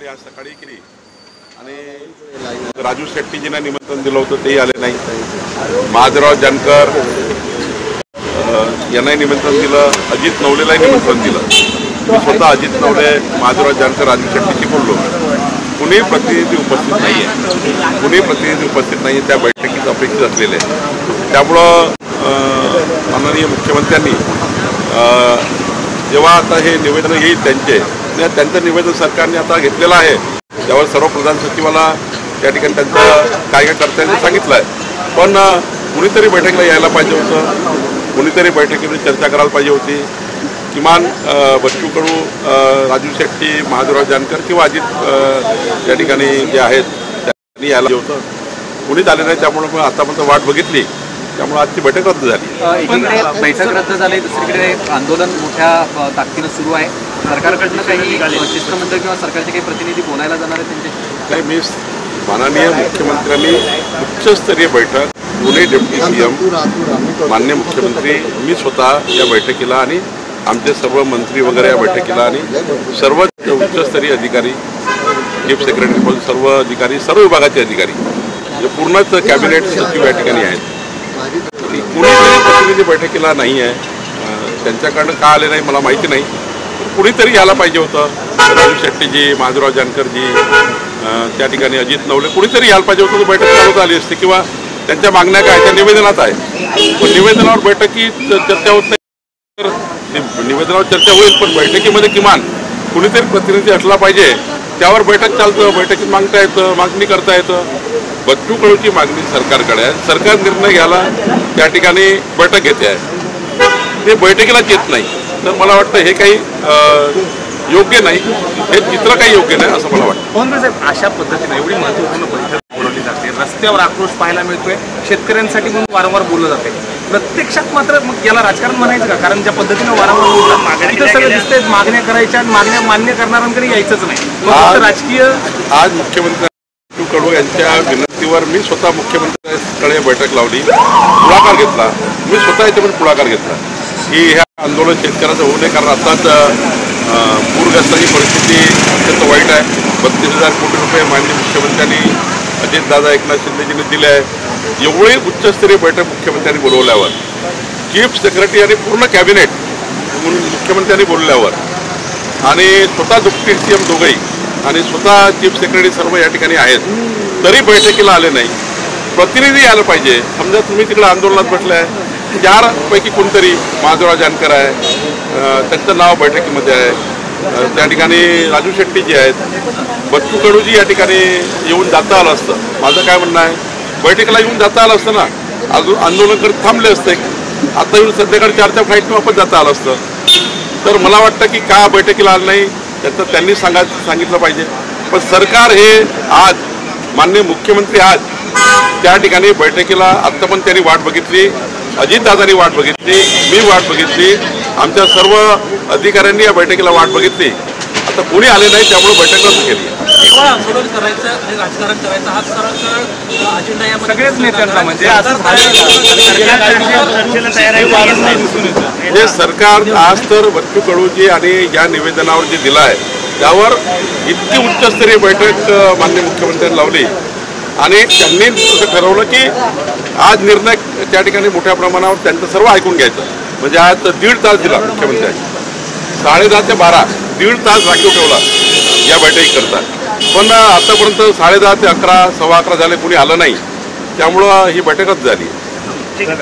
आम्ही आज सकाळी केली आणि राजू शेट्टीजींना निमंत्रण दिलं होतं तेही आले नाही। महादेवराव जानकर यांनाही निमंत्रण दिलं, अजित नवलेलाही निमंत्रण दिलं। मी स्वतः अजित नवले, महादेवराव जानकर, राजू शेट्टीशी बोललो, कुणी प्रतिनिधी उपस्थित नाही आहे, कुणी प्रतिनिधी उपस्थित नाही आहे। त्या बैठकीत अपेक्षित असलेले त्यामुळं माननीय मुख्यमंत्र्यांनी जेव्हा आता हे निवेदन येईल त्यांचं निवेदन सरकारने आता घेतलेलं आहे, त्यावर सर्व प्रधान सचिवाला त्या ठिकाणी त्यांचं कार्यकर्त्यांनी सांगितलं आहे। पण कुणीतरी बैठकीला यायला पाहिजे होतं, कुणीतरी बैठकीमध्ये चर्चा करायला पाहिजे होती। किमान बच्चू कडू, राजू शेट्टी, महादेवराव जानकर किंवा अजित त्या ठिकाणी जे आहेत त्यांनी यायला होतं, कुणीच आले नाही। त्यामुळे मग आतापर्यंत वाट बघितली, त्यामुळे आजची बैठक रद्द झाली। एकीकडे बैठक रद्द झाली, दुसरीकडे आंदोलन मोठ्या ताकदीनं सुरू आहे। सरकारकडनं काही शिष्टमंडळ किंवा सरकारचे काही प्रतिनिधी बोलायला जाणार आहेत त्यांच्याशी? नाही, मी माननीय मुख्यमंत्र्यांनी उच्चस्तरीय बैठक, पुणे डेप्युटी सीएम, माननीय मुख्यमंत्री, मी स्वतः या बैठकीला आणि आमचे सर्व मंत्री वगैरे या बैठकीला आणि सर्व उच्चस्तरीय अधिकारी, चीफ सेक्रेटरी, सर्व अधिकारी, सर्व विभागाचे अधिकारी, जे पूर्णच कॅबिनेट सचिव या ठिकाणी आहेत, कुणीतरी प्रतिनिधी बैठकीला नाही आहे। त्यांच्याकडनं का आले नाही मला माहिती नाही, कुणीतरी यायला पाहिजे होतं। राजू शेट्टीजी, महादेवराव जानकरजी, त्या ठिकाणी अजित नवले, कुणीतरी यायला पाहिजे होतं, बैठक चालू झाली असते किंवा त्यांच्या मागण्या काय त्या निवेदनात आहे। पण निवेदनावर बैठकीत चर्चा होत नाही, तर निवेदनावर चर्चा होईल, पण बैठकीमध्ये किमान कुणीतरी प्रतिनिधी असला पाहिजे, त्यावर बैठक चालतं, बैठकीत मागता येतं, मागणी करता येतं। बच्चू कडूची मागणी सरकारकडे आहे, सरकार निर्णय घ्यायला त्या ठिकाणी बैठक घेते आहे, ते बैठकीलाच येत नाही। तर मला वाटतं हे काही योग्य नाही, हे चित्र काही योग्य नाही असं मला वाटतं। कोण साहेब, अशा पद्धतीने एवढी महत्त्वपूर्ण बैठक बोलवली जाते, रस्त्यावर आक्रोश पाहायला मिळतोय, शेतकऱ्यांसाठी म्हणून वारंवार बोललं जाते, प्रत्यक्षात मात्र मग याला राजकारण म्हणायचं का? कारण ज्या पद्धतीने वारंवार बोलतात, इथं सगळं दिसतंय, मागण्या करायच्या आणि मागण्या मान्य करणाऱ्यांकडे यायचंच नाही, मग राजकीय। आज मुख्यमंत्री बच्चू कडू यांच्या विनंतीवर मी स्वतः मुख्यमंत्र्यांकडे बैठक लावली, पुढाकार घेतला, मी स्वतः याच्यामध्ये पुढाकार घेतला की ह्या आंदोलन शेतकऱ्याचं होऊ नये, कारण आताच पूरग्रस्ताची परिस्थिती अत्यंत वाईट आहे। 32,000 कोटी रुपये माननीय मुख्यमंत्र्यांनी, अजितदादा, एकनाथ शिंदेजींनी दिले आहे। एवढी उच्चस्तरीय बैठक मुख्यमंत्र्यांनी बोलवल्यावर, चीफ सेक्रेटरी आणि पूर्ण कॅबिनेट मुख्यमंत्र्यांनी बोलल्यावर, आणि स्वतः डेप्युटी सीएम दोघंही आणि स्वतः चीफ सेक्रेटरी सर्व या ठिकाणी आहेत, तरी बैठकीला आले नाही। प्रतिनिधी यायला पाहिजे। समजा तुम्ही तिकडे आंदोलनात बसलाय, 4 पैकी कोणतरी, महादेवराव जानकर आहे, त्यांचं नाव बैठकीमध्ये आहे, त्या ठिकाणी राजू शेट्टी जी आहेत, बच्चू कडूजी या ठिकाणी येऊन जाता आलं असतं। माझं काय म्हणणं आहे, बैठकीला येऊन जाता आलं असतं ना, अजून आंदोलन करत थांबले असते, आता येऊन संध्याकाळी 4च्या फ्लाईटनं वापस जाता आलं असतं। तर मला वाटतं की का बैठकीला आलं नाही त्याचं त्यांनी सांगितलं पाहिजे। पण सरकार हे आज, माननीय मुख्यमंत्री आज त्या ठिकाणी बैठकीला, आत्ता पण त्यांनी वाट बघितली, अजितदादांनी वाट बघितली, मी वाट बघितली, आमच्या सर्व अधिकाऱ्यांनी या बैठकीला वाट बघितली, आता कोणी आले नाही, त्यामुळे बैठक रद्द केली। केवळ आंदोलन करायचं आणि राजकारण करायचं हा सरळ अजेंडा या सगळ्याच नेत्यांना, म्हणजे हे सरकार आज तर बच्चू कडूजी आणि या निवेदनावर जे दिलं आहे त्यावर इतकी उच्चस्तरीय बैठक माननीय मुख्यमंत्र्यांनी लावली, आणि त्यांनी असं ठरवलं की आज निर्णय त्या ठिकाणी मोठ्या प्रमाणावर त्यांचं सर्व ऐकून घ्यायचं। म्हणजे आज 1.5 तास दिला मुख्यमंत्र्यांनी, 10:30 ते 12, 1.5 तास राखीव ठेवला या बैठकीकरता। पण आतापर्यंत 10:30 ते 11, 11:15 झाले, कोणी आलं नाही, त्यामुळं ही बैठक रद्द झाली।